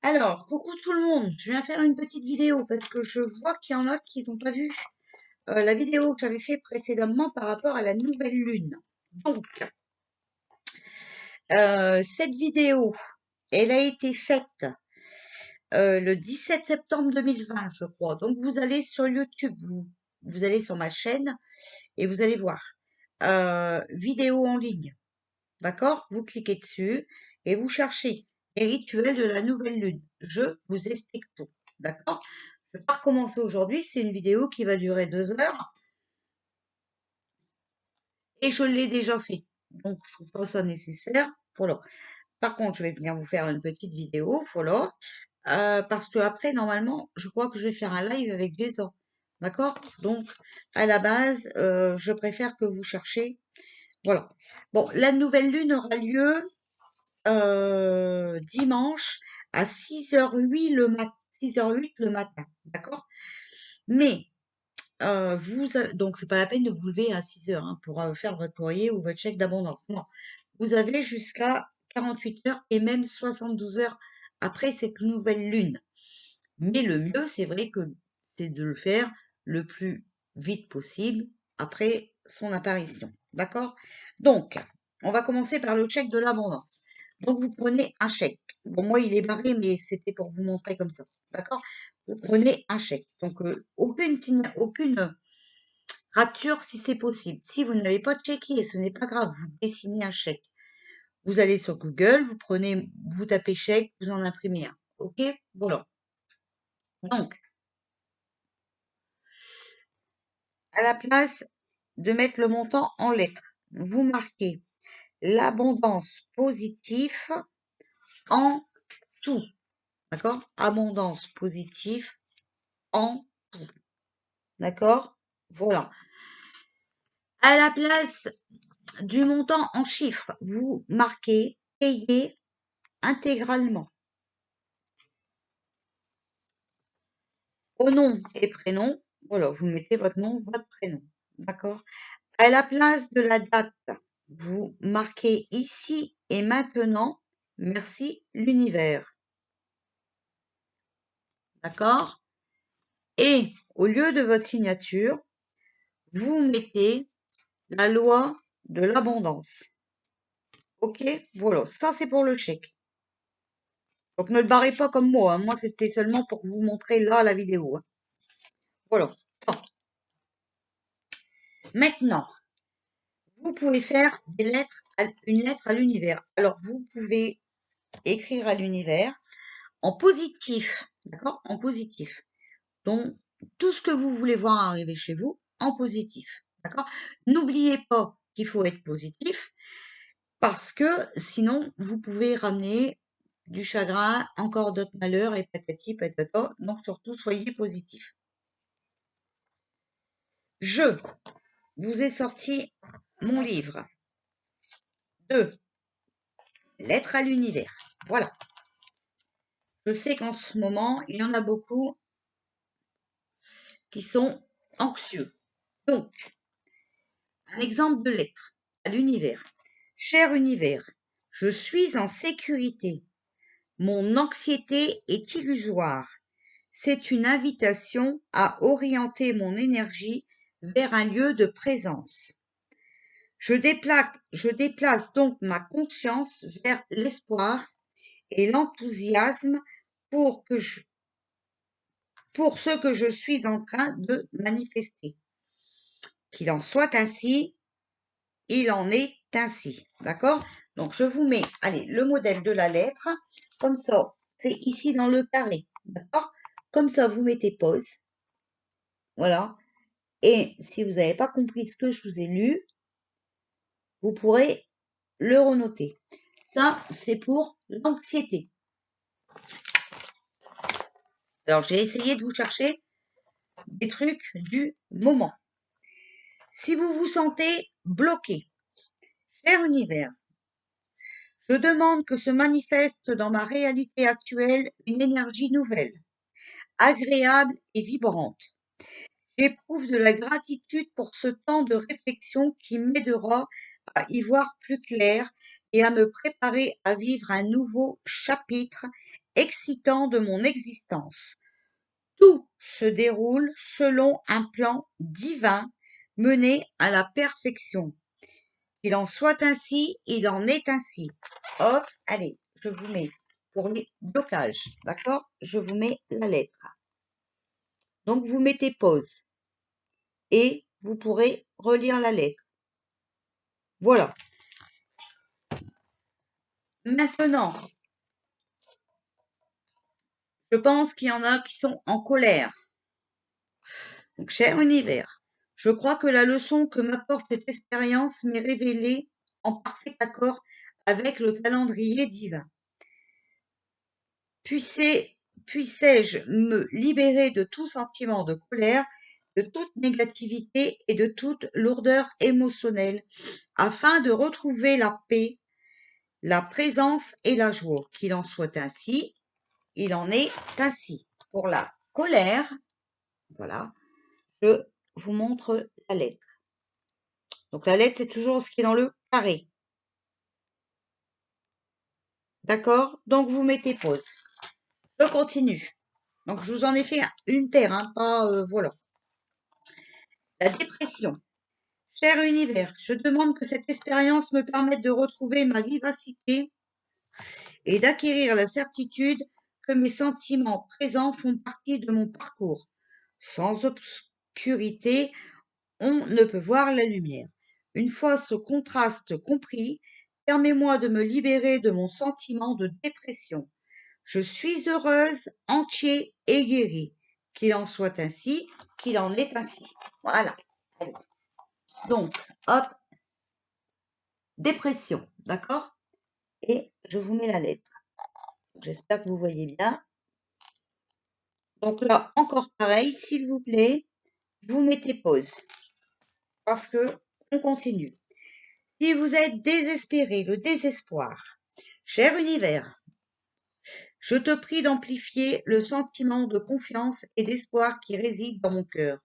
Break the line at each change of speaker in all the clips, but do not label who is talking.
Alors, coucou tout le monde, je viens faire une petite vidéo parce que je vois qu'il y en a qui n'ont pas vu la vidéo que j'avais fait précédemment par rapport à la nouvelle lune. Donc, cette vidéo, elle a été faite le 17 septembre 2020, je crois. Donc, vous allez sur YouTube, vous allez sur ma chaîne et vous allez voir vidéo en ligne. D'accord? Vous cliquez dessus et vous cherchez les rituels de la nouvelle lune. Je vous explique tout. D'accord? Je ne vais pas recommencer aujourd'hui. C'est une vidéo qui va durer 2 heures et je l'ai déjà fait. Donc, je trouve pas ça nécessaire. Voilà. Par contre, je vais venir vous faire une petite vidéo. Voilà. Parce que après, normalement, je crois que je vais faire un live avec Jason. D'accord? Donc, à la base, je préfère que vous cherchiez. Voilà. Bon, la nouvelle lune aura lieu dimanche à 6h08 6h08 le matin, d'accord? Mais donc c'est pas la peine de vous lever à 6h pour faire votre courrier ou votre chèque d'abondance. Non, vous avez jusqu'à 48 heures et même 72 heures après cette nouvelle lune. Mais le mieux, c'est vrai que c'est de le faire le plus vite possible après son apparition. D'accord? Donc, on va commencer par le chèque de l'abondance. Donc, vous prenez un chèque. Bon, moi, il est barré, mais c'était pour vous montrer comme ça. D'accord? Vous prenez un chèque. Donc, aucune rature si c'est possible. Si vous n'avez pas de chéquier, ce n'est pas grave, vous dessinez un chèque. Vous allez sur Google, vous tapez chèque, vous en imprimez un. OK? Voilà. Donc, à la place de mettre le montant en lettres, vous marquez l'abondance positive en tout. D'accord? Abondance positive en tout. D'accord? Voilà. À la place du montant en chiffres, vous marquez payer intégralement. Au nom et prénom, voilà, vous mettez votre nom, votre prénom. D'accord? À la place de la date, vous marquez ici et maintenant, merci l'univers. D'accord? Et au lieu de votre signature, vous mettez la loi de l'abondance. OK? Voilà, ça c'est pour le chèque. Donc ne le barrez pas comme moi, hein. Moi c'était seulement pour vous montrer là la vidéo, hein. Voilà. Ça. Maintenant, vous pouvez faire une lettre à l'univers. Alors vous pouvez écrire à l'univers en positif, d'accord? En positif. Donc, tout ce que vous voulez voir arriver chez vous en positif, d'accord? N'oubliez pas qu'il faut être positif parce que sinon, vous pouvez ramener du chagrin, encore d'autres malheurs et patati patata. Donc, surtout, soyez positif. Je vous ai sorti mon livre de Lettres à l'univers. Voilà. Je sais qu'en ce moment, il y en a beaucoup qui sont anxieux. Donc, un exemple de lettre à l'univers. Cher univers, je suis en sécurité. Mon anxiété est illusoire. C'est une invitation à orienter mon énergie vers un lieu de présence. Je déplace donc ma conscience vers l'espoir et l'enthousiasme pour pour ce que je suis en train de manifester. Qu'il en soit ainsi, il en est ainsi. D'accord? Donc, je vous mets, allez, le modèle de la lettre. Comme ça, c'est ici dans le carré. D'accord? Comme ça, vous mettez pause. Voilà. Et si vous n'avez pas compris ce que je vous ai lu, vous pourrez le renoter. Ça, c'est pour l'anxiété. Alors, j'ai essayé de vous chercher des trucs du moment. Si vous vous sentez bloqué, cher univers, je demande que se manifeste dans ma réalité actuelle une énergie nouvelle, agréable et vibrante. J'éprouve de la gratitude pour ce temps de réflexion qui m'aidera à y voir plus clair et à me préparer à vivre un nouveau chapitre excitant de mon existence. Tout se déroule selon un plan divin mené à la perfection. Qu'il en soit ainsi, il en est ainsi. Hop, allez, je vous mets pour les blocages, d'accord? Je vous mets la lettre. Donc, vous mettez pause et vous pourrez relire la lettre. Voilà. Maintenant, je pense qu'il y en a qui sont en colère. Donc, cher univers, je crois que la leçon que m'apporte cette expérience m'est révélée en parfait accord avec le calendrier divin. Puissais-je me libérer de tout sentiment de colère, de toute négativité et de toute lourdeur émotionnelle, afin de retrouver la paix, la présence et la joie. Qu'il en soit ainsi, il en est ainsi. Pour la colère, voilà, je vous montre la lettre. Donc la lettre, c'est toujours ce qui est dans le carré. D'accord? Donc vous mettez pause. Je continue. Donc je vous en ai fait une paire, hein, pas voilà. La dépression. Cher univers, je demande que cette expérience me permette de retrouver ma vivacité et d'acquérir la certitude que mes sentiments présents font partie de mon parcours. Sans obscurité, on ne peut voir la lumière. Une fois ce contraste compris, permets-moi de me libérer de mon sentiment de dépression. Je suis heureuse, entier et guérie. Qu'il en soit ainsi, qu'il en est ainsi. Voilà. Allez. Donc, hop, dépression, d'accord? Et je vous mets la lettre. J'espère que vous voyez bien. Donc là, encore pareil, s'il vous plaît, vous mettez pause. Parce que on continue. Si vous êtes désespéré, le désespoir, cher univers, je te prie d'amplifier le sentiment de confiance et d'espoir qui réside dans mon cœur.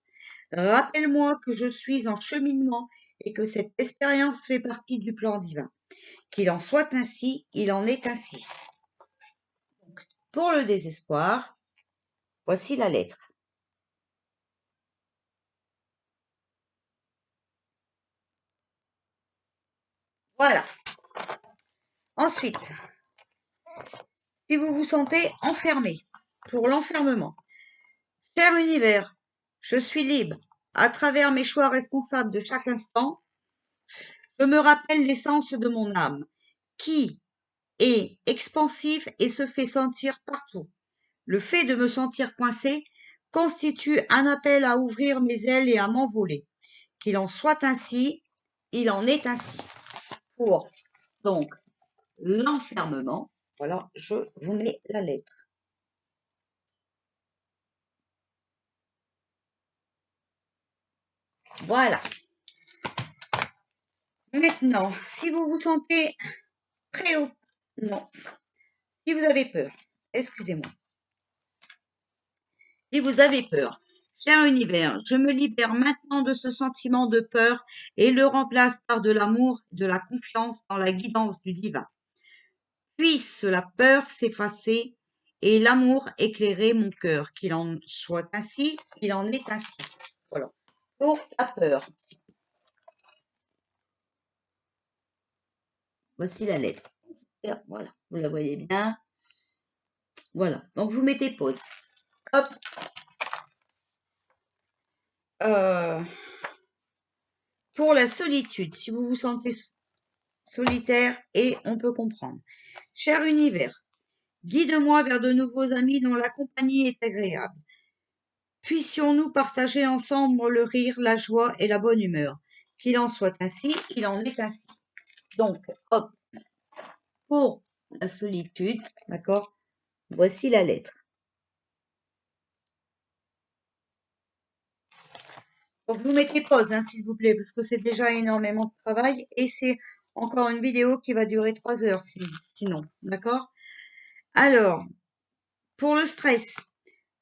Rappelle-moi que je suis en cheminement et que cette expérience fait partie du plan divin. Qu'il en soit ainsi, il en est ainsi. Donc, pour le désespoir, voici la lettre. Voilà. Ensuite, si vous vous sentez enfermé, pour l'enfermement, cher univers, je suis libre. À travers mes choix responsables de chaque instant, je me rappelle l'essence de mon âme, qui est expansif et se fait sentir partout. Le fait de me sentir coincé constitue un appel à ouvrir mes ailes et à m'envoler. Qu'il en soit ainsi, il en est ainsi. Pour donc l'enfermement, voilà, je vous mets la lettre. Voilà. Maintenant, si vous vous sentez non, si vous avez peur, excusez-moi, si vous avez peur, cher univers, je me libère maintenant de ce sentiment de peur et le remplace par de l'amour, de la confiance dans la guidance du divin. Puisse la peur s'effacer et l'amour éclairer mon cœur. Qu'il en soit ainsi, il en est ainsi. Voilà. Pour la peur. Voici la lettre. Voilà, vous la voyez bien. Voilà, donc vous mettez pause. Hop. Pour la solitude, si vous vous sentez solitaire, et on peut comprendre. Cher univers, guide-moi vers de nouveaux amis dont la compagnie est agréable. Puissions-nous partager ensemble le rire, la joie et la bonne humeur. Qu'il en soit ainsi, il en est ainsi. Donc, hop, pour la solitude, d'accord, voici la lettre. Donc, vous mettez pause, hein, s'il vous plaît, parce que c'est déjà énormément de travail et c'est encore une vidéo qui va durer 3 heures, sinon, d'accord? Alors, pour le stress,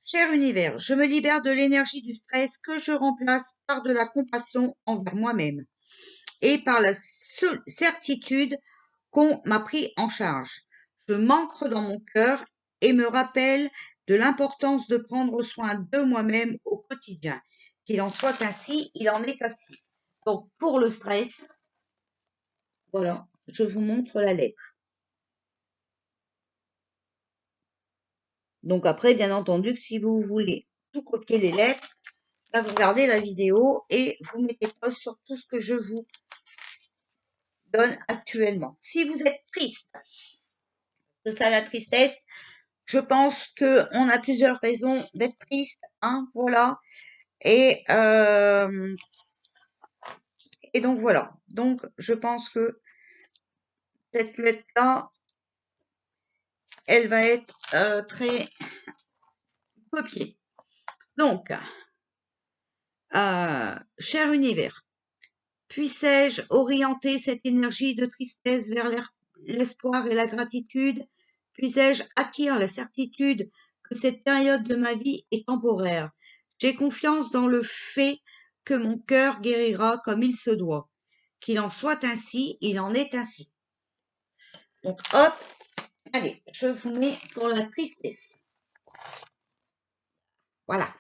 cher univers, je me libère de l'énergie du stress que je remplace par de la compassion envers moi-même et par la certitude qu'on m'a pris en charge. Je m'ancre dans mon cœur et me rappelle de l'importance de prendre soin de moi-même au quotidien. Qu'il en soit ainsi, il en est ainsi. Donc, pour le stress, voilà, je vous montre la lettre. Donc après, bien entendu, que si vous voulez tout copier les lettres, là, vous regardez la vidéo et vous mettez pause sur tout ce que je vous donne actuellement. Si vous êtes triste, c'est ça la tristesse, je pense que on a plusieurs raisons d'être triste, hein, voilà. Et, euh, et donc voilà. Donc je pense que cette lettre-là, elle va être très copiée. Donc, cher univers, puissais-je orienter cette énergie de tristesse vers l'espoir et la gratitude? Puissais-je acquérir la certitude que cette période de ma vie est temporaire? J'ai confiance dans le fait que mon cœur guérira comme il se doit. Qu'il en soit ainsi, il en est ainsi. Donc hop, allez, je vous mets pour la tristesse. Voilà.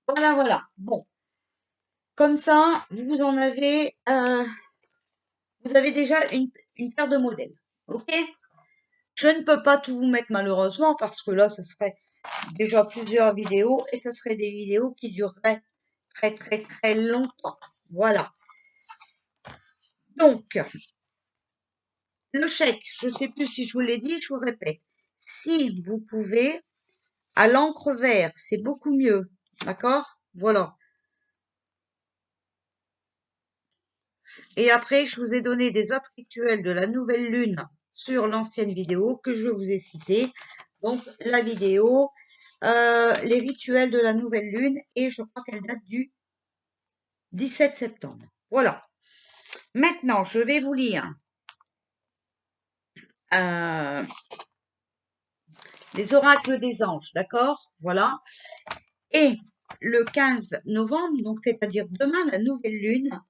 Voilà, voilà. Bon, comme ça, vous avez déjà une paire de modèles. Ok? Je ne peux pas tout vous mettre malheureusement parce que là, ce serait déjà plusieurs vidéos et ce serait des vidéos qui dureraient très très très longtemps. Voilà. Donc, le chèque, je ne sais plus si je vous l'ai dit, je vous répète. Si vous pouvez, à l'encre vert, c'est beaucoup mieux. D'accord? Voilà. Et après, je vous ai donné des autres rituels de la nouvelle lune sur l'ancienne vidéo que je vous ai citée. Donc, la vidéo, les rituels de la nouvelle lune, et je crois qu'elle date du 17 septembre. Voilà. Maintenant, je vais vous lire euh, les oracles des anges, d'accord? Voilà. Et le 15 novembre, donc c'est-à-dire demain, la nouvelle lune,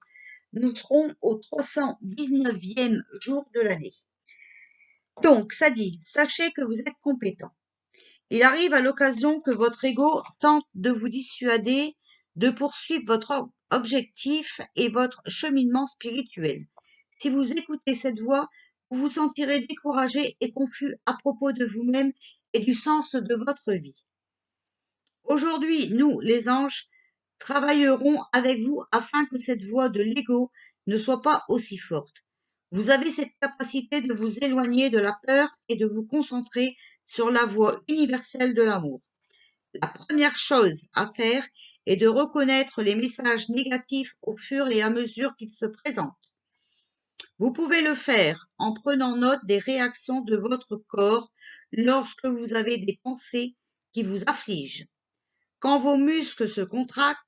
nous serons au 319e jour de l'année. Donc, ça dit, sachez que vous êtes compétent. Il arrive à l'occasion que votre ego tente de vous dissuader de poursuivre votre objectif et votre cheminement spirituel. Si vous écoutez cette voix, vous vous sentirez découragé et confus à propos de vous-même et du sens de votre vie. Aujourd'hui, nous, les anges, travaillerons avec vous afin que cette voix de l'ego ne soit pas aussi forte. Vous avez cette capacité de vous éloigner de la peur et de vous concentrer sur la voie universelle de l'amour. La première chose à faire est de reconnaître les messages négatifs au fur et à mesure qu'ils se présentent. Vous pouvez le faire en prenant note des réactions de votre corps lorsque vous avez des pensées qui vous affligent. Quand vos muscles se contractent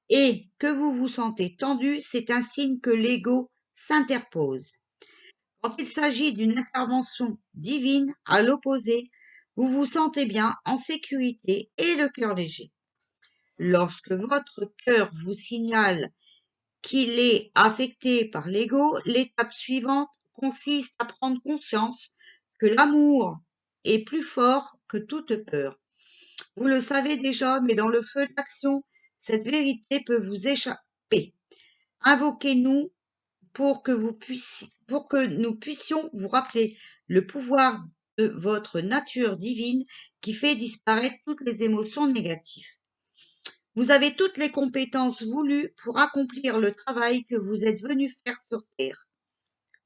et que vous vous sentez tendu, c'est un signe que l'ego s'interpose. Quand il s'agit d'une intervention divine, à l'opposé, vous vous sentez bien, en sécurité et le cœur léger. Lorsque votre cœur vous signale qu'il est affecté par l'ego, l'étape suivante consiste à prendre conscience que l'amour est plus fort que toute peur. Vous le savez déjà, mais dans le feu d'action, cette vérité peut vous échapper. Invoquez-nous pour que nous puissions vous rappeler le pouvoir de votre nature divine qui fait disparaître toutes les émotions négatives. Vous avez toutes les compétences voulues pour accomplir le travail que vous êtes venu faire sur Terre.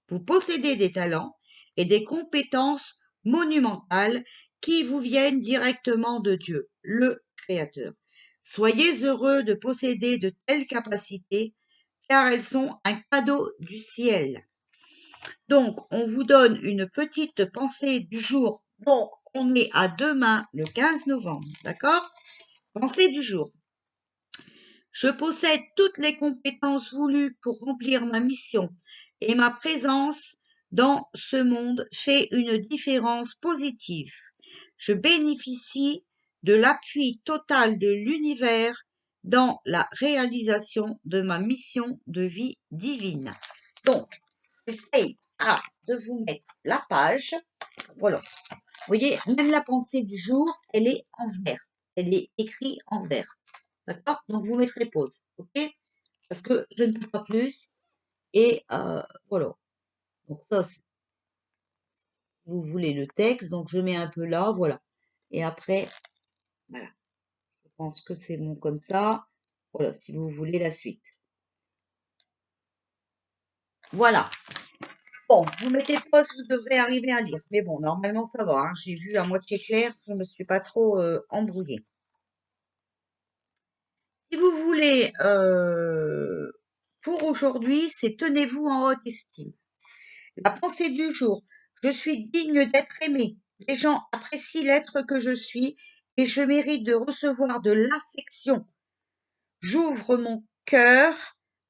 Vous possédez des talents et des compétences monumentales qui vous viennent directement de Dieu, le Créateur. Soyez heureux de posséder de telles capacités car elles sont un cadeau du ciel. Donc, on vous donne une petite pensée du jour. Donc, on est à demain, le 15 novembre, d'accord? Pensée du jour. Je possède toutes les compétences voulues pour remplir ma mission et ma présence dans ce monde fait une différence positive. Je bénéficie de l'appui total de l'univers dans la réalisation de ma mission de vie divine. Donc, j'essaye de vous mettre la page. Voilà. Vous voyez, même la pensée du jour, elle est en vert. Elle est écrite en vert. D'accord? Donc, vous mettrez pause. OK? Parce que je ne peux pas plus. Et voilà. Donc, ça, si vous voulez le texte. Donc, je mets un peu là. Voilà. Et après, voilà. Je pense que c'est bon comme ça. Voilà, si vous voulez la suite. Voilà. Bon, vous mettez pause, vous devrez arriver à lire. Mais bon, normalement, ça va. Hein. J'ai vu à moitié clair, je ne me suis pas trop embrouillée. Si vous voulez, pour aujourd'hui, c'est tenez-vous en haute estime. La pensée du jour. Je suis digne d'être aimé. Les gens apprécient l'être que je suis et je mérite de recevoir de l'affection. J'ouvre mon cœur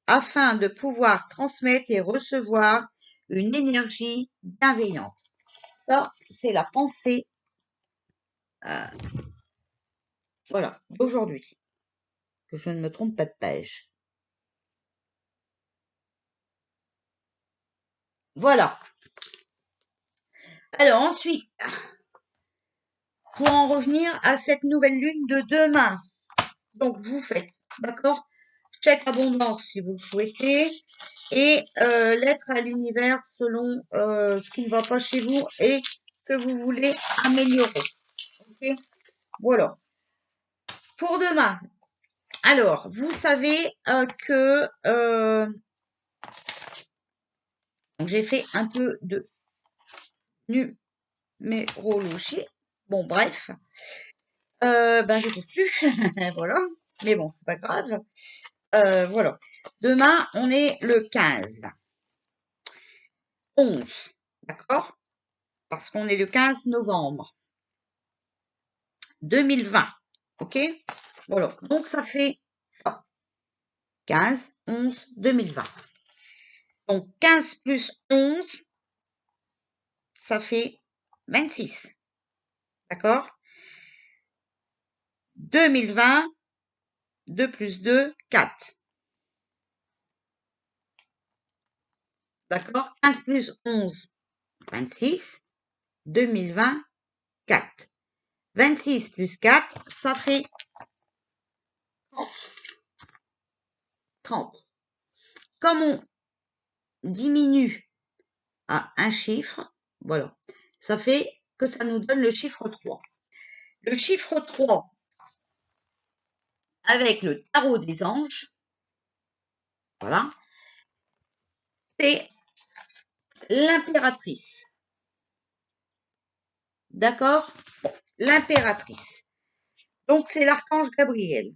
afin de pouvoir transmettre et recevoir une énergie bienveillante. Ça, c'est la pensée voilà, d'aujourd'hui. Que je ne me trompe pas de page. Voilà. Alors ensuite, pour en revenir à cette nouvelle lune de demain. Donc vous faites, d'accord? Chèque abondance si vous le souhaitez. Et lettre à l'univers selon ce qui ne va pas chez vous et que vous voulez améliorer. Ok? Voilà. Pour demain. Alors, vous savez que j'ai fait un peu de numérologie. Bon, bref. Ben, je trouve plus. Voilà. Mais bon, c'est pas grave. Voilà. Demain, on est le 15. 11. D'accord? Parce qu'on est le 15 novembre 2020. OK? Voilà. Donc, ça fait ça. 15, 11, 2020. Donc, 15 plus 11, ça fait 26. D'accord? 2020, 2 plus 2, 4. D'accord? 15 plus 11, 26. 2020, 4. 26 plus 4, ça fait 30. Comme on diminue à un chiffre, voilà, ça fait que ça nous donne le chiffre 3. Le chiffre 3, avec le tarot des anges, voilà, c'est l'impératrice. D'accord? L'impératrice. Donc, c'est l'archange Gabriel.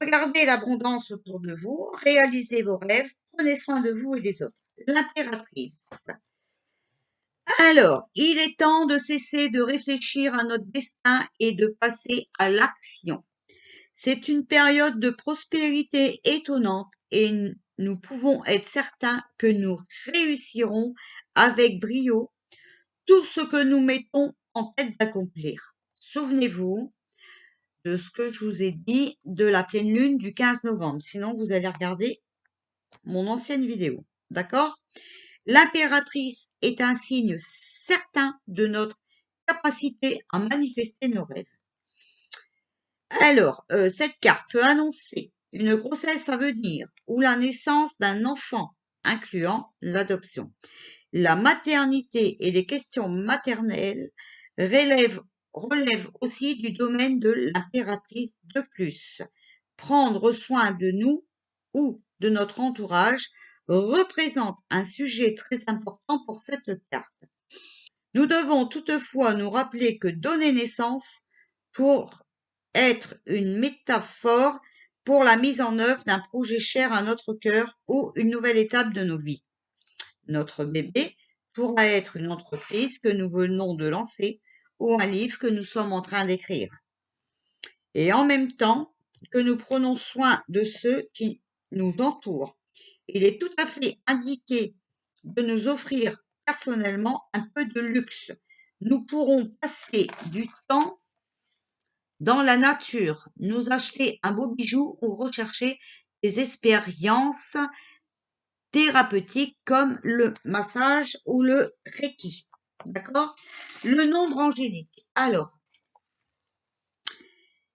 Regardez l'abondance autour de vous, réalisez vos rêves, prenez soin de vous et des autres. L'impératrice. Alors, il est temps de cesser de réfléchir à notre destin et de passer à l'action. C'est une période de prospérité étonnante et nous pouvons être certains que nous réussirons avec brio tout ce que nous mettons en tête d'accomplir. Souvenez-vous de ce que je vous ai dit de la pleine lune du 15 novembre. Sinon, vous allez regarder mon ancienne vidéo. D'accord? L'impératrice est un signe certain de notre capacité à manifester nos rêves. Alors, cette carte peut annoncer une grossesse à venir ou la naissance d'un enfant, incluant l'adoption. La maternité et les questions maternelles relèvent aussi du domaine de l'impératrice. De plus, prendre soin de nous ou de notre entourage représente un sujet très important pour cette carte. Nous devons toutefois nous rappeler que donner naissance pour être une métaphore pour la mise en œuvre d'un projet cher à notre cœur ou une nouvelle étape de nos vies. Notre bébé pourra être une entreprise que nous venons de lancer ou un livre que nous sommes en train d'écrire. Et en même temps que nous prenons soin de ceux qui nous entourent, il est tout à fait indiqué de nous offrir personnellement un peu de luxe. Nous pourrons passer du temps dans la nature, nous acheter un beau bijou ou rechercher des expériences thérapeutiques comme le massage ou le Reiki. D'accord? Le nombre angélique. Alors,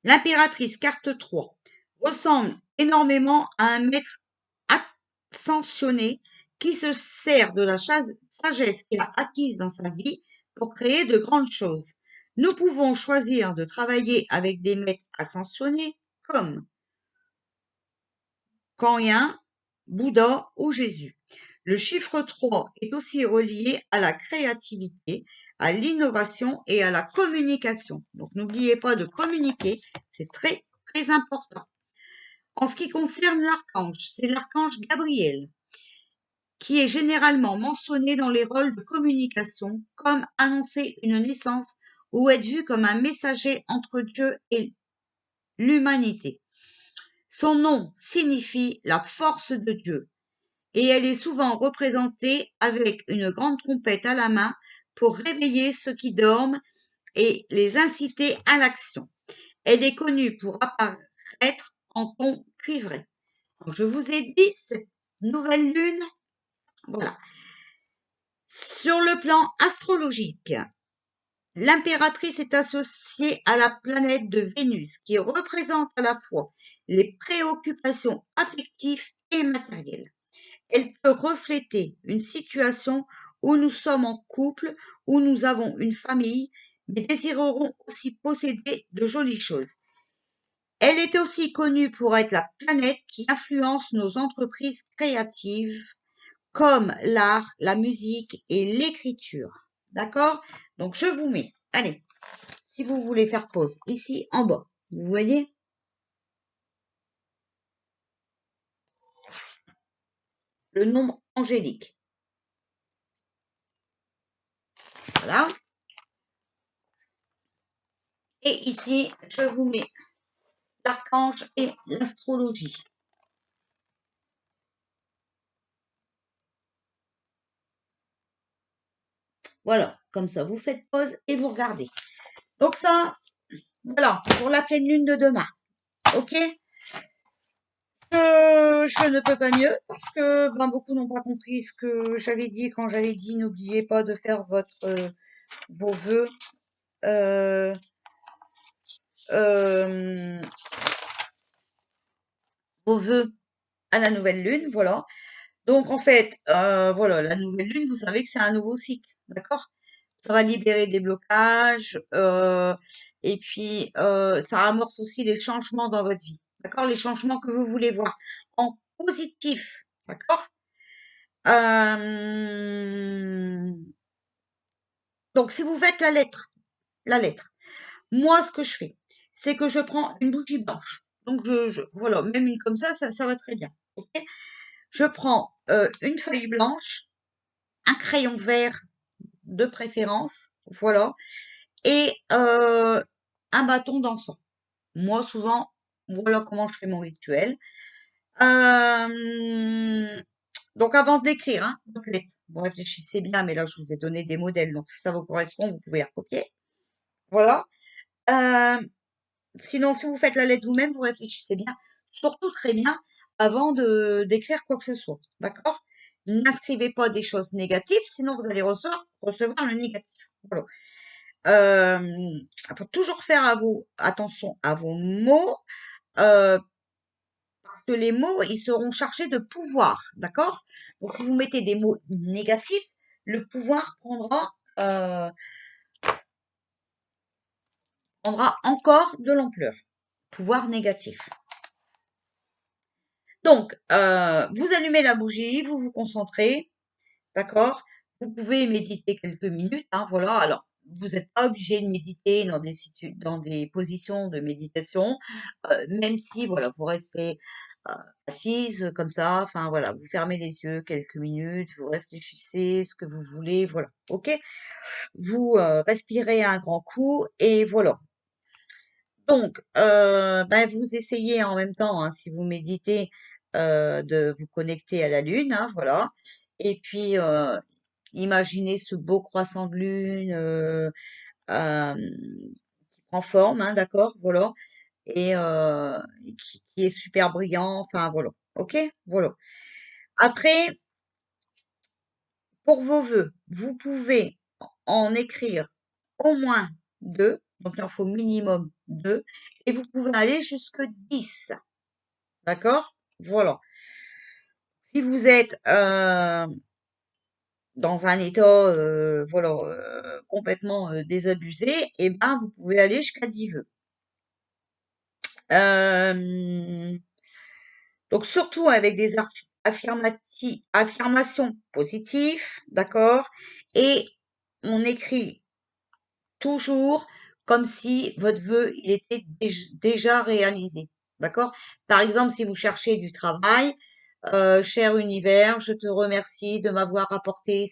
l'impératrice, carte 3, ressemble énormément à un maître ascensionné qui se sert de la sagesse qu'il a acquise dans sa vie pour créer de grandes choses. Nous pouvons choisir de travailler avec des maîtres ascensionnés comme Kanyen, Bouddha ou Jésus. Le chiffre 3 est aussi relié à la créativité, à l'innovation et à la communication. Donc n'oubliez pas de communiquer, c'est très très important. En ce qui concerne l'archange, c'est l'archange Gabriel, qui est généralement mentionné dans les rôles de communication, comme annoncer une naissance ou être vu comme un messager entre Dieu et l'humanité. Son nom signifie la force de Dieu et elle est souvent représentée avec une grande trompette à la main pour réveiller ceux qui dorment et les inciter à l'action. Elle est connue pour apparaître en ton cuivré. Donc, je vous ai dit, cette nouvelle lune, voilà. Sur le plan astrologique, l'impératrice est associée à la planète de Vénus, qui représente à la fois les préoccupations affectives et matérielles. Elle peut refléter une situation où nous sommes en couple, où nous avons une famille, mais désirerons aussi posséder de jolies choses. Elle est aussi connue pour être la planète qui influence nos entreprises créatives, comme l'art, la musique et l'écriture. D'accord? Donc, je vous mets, allez, si vous voulez faire pause, ici en bas, vous voyez le nombre angélique. Voilà. Et ici, je vous mets l'archange et l'astrologie. Voilà, comme ça, vous faites pause et vous regardez. Donc ça, voilà, pour la pleine lune de demain. Ok? Je ne peux pas mieux parce que ben, beaucoup n'ont pas compris ce que j'avais dit quand j'avais dit n'oubliez pas de faire vos vœux euh, euh, vos vœux à la nouvelle lune, voilà. Donc en fait, voilà, la nouvelle lune, vous savez que c'est un nouveau cycle, d'accord? Ça va libérer des blocages et puis ça amorce aussi les changements dans votre vie, d'accord? Les changements que vous voulez voir en positif, d'accord? Euh, donc si vous faites la lettre, moi ce que je fais, c'est que je prends une bougie blanche. Donc voilà, même une comme ça va très bien, ok? Je prends une feuille blanche, un crayon vert de préférence, voilà, et un bâton d'encens. Moi, souvent, voilà comment je fais mon rituel. Donc, avant d'écrire, hein, vous réfléchissez bien, mais là, je vous ai donné des modèles, donc si ça vous correspond, vous pouvez les recopier. Voilà. Euh, Sinon, si vous faites la lettre vous-même, vous réfléchissez bien, surtout très bien, avant de d'écrire quoi que ce soit. D'accord? N'inscrivez pas des choses négatives, sinon vous allez recevoir le négatif. Voilà. Il faut toujours faire attention à vos mots, parce que les mots, ils seront chargés de pouvoir. D'accord? Donc, si vous mettez des mots négatifs, le pouvoir prendra encore de l'ampleur. Pouvoir négatif. Donc, vous allumez la bougie, vous vous concentrez, d'accord? Vous pouvez méditer quelques minutes, hein, voilà. Alors, vous n'êtes pas obligé de méditer dans des positions de méditation, même si, voilà, vous restez assise comme ça, enfin voilà, vous fermez les yeux quelques minutes, vous réfléchissez ce que vous voulez, voilà, ok? Vous respirez un grand coup et voilà. Donc, ben, vous essayez en même temps, hein, si vous méditez, de vous connecter à la lune, hein, voilà. Et puis, imaginez ce beau croissant de lune prend forme, hein, d'accord, voilà, et qui est super brillant, enfin voilà, ok, voilà. Après, pour vos vœux, vous pouvez en écrire au moins deux, donc il en faut minimum deux, et vous pouvez aller jusque 10, d'accord? Voilà. Si vous êtes dans un état voilà, complètement désabusé, et ben vous pouvez aller jusqu'à 10 vœux. Donc surtout avec des affirmations positives, d'accord? Et on écrit toujours comme si votre vœu il était déjà réalisé, d'accord? Par exemple, si vous cherchez du travail, cher univers, je te remercie de m'avoir apporté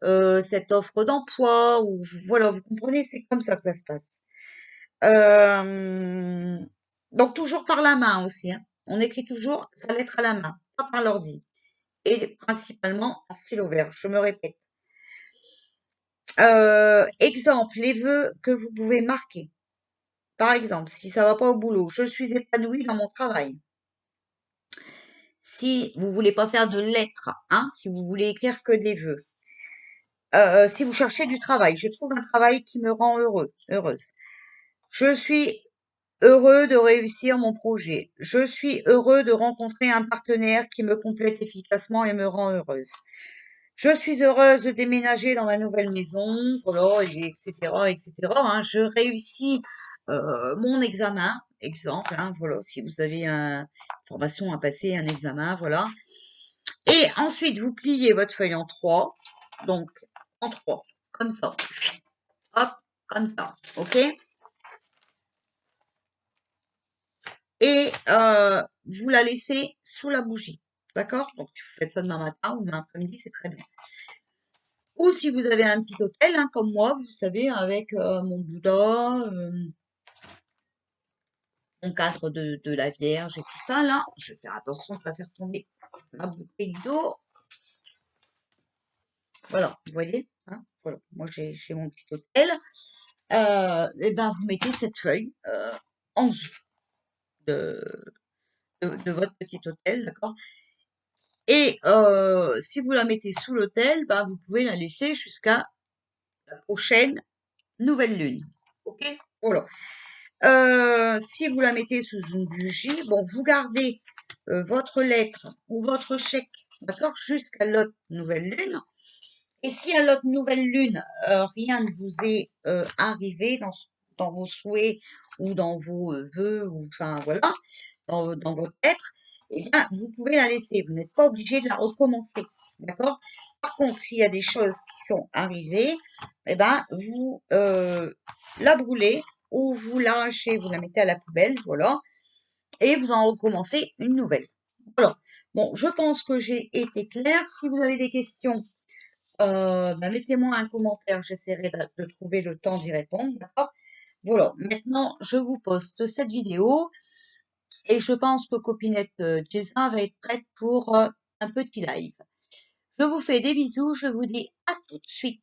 cette offre d'emploi, ou voilà, vous comprenez, c'est comme ça que ça se passe. Euh, donc toujours par la main aussi, hein. On écrit toujours sa lettre à la main, pas par l'ordi. Et principalement en stylo vert, je me répète. Exemple, les vœux que vous pouvez marquer. Par exemple, si ça va pas au boulot, je suis épanouie dans mon travail. Si vous voulez pas faire de lettres, hein, si vous voulez écrire que des vœux. Si vous cherchez du travail, je trouve un travail qui me rend heureuse. Je suis heureux de réussir mon projet. Je suis heureux de rencontrer un partenaire qui me complète efficacement et me rend heureuse. Je suis heureuse de déménager dans ma nouvelle maison, voilà, etc., etc., hein. Je réussis mon examen, exemple, hein, voilà, si vous avez une formation à passer, un examen, voilà. Et ensuite, vous pliez votre feuille en trois, donc en trois, comme ça, hop, comme ça, ok? Et vous la laissez sous la bougie, d'accord? Donc, si vous faites ça demain matin ou demain après-midi, c'est très bien. Ou si vous avez un petit hôtel, hein, comme moi, vous savez, avec mon Bouddha, mon cadre de la Vierge et tout ça, là, je vais faire attention de ne pas faire tomber ma bouteille d'eau. Voilà, vous voyez, hein, voilà, moi j'ai mon petit hôtel. Et ben, vous mettez cette feuille en dessous de, de votre petit hôtel, d'accord? Et si vous la mettez sous l'hôtel, ben, vous pouvez la laisser jusqu'à la prochaine nouvelle lune. Ok? Voilà. Si vous la mettez sous une bougie, bon, vous gardez votre lettre ou votre chèque, d'accord, jusqu'à l'autre nouvelle lune. Et si à l'autre nouvelle lune, rien ne vous est arrivé dans vos souhaits ou dans vos vœux, ou enfin voilà, dans votre lettre, eh bien, vous pouvez la laisser. Vous n'êtes pas obligé de la recommencer. D'accord? Par contre, s'il y a des choses qui sont arrivées, eh ben, vous la brûlez ou vous l'arrachez, vous la mettez à la poubelle, voilà, et vous en recommencez une nouvelle. Voilà. Bon, je pense que j'ai été claire. Si vous avez des questions, bah, mettez-moi un commentaire, j'essaierai de trouver le temps d'y répondre, d'accord? Voilà, maintenant je vous poste cette vidéo et je pense que copinette Jason va être prête pour un petit live. Je vous fais des bisous, je vous dis à tout de suite.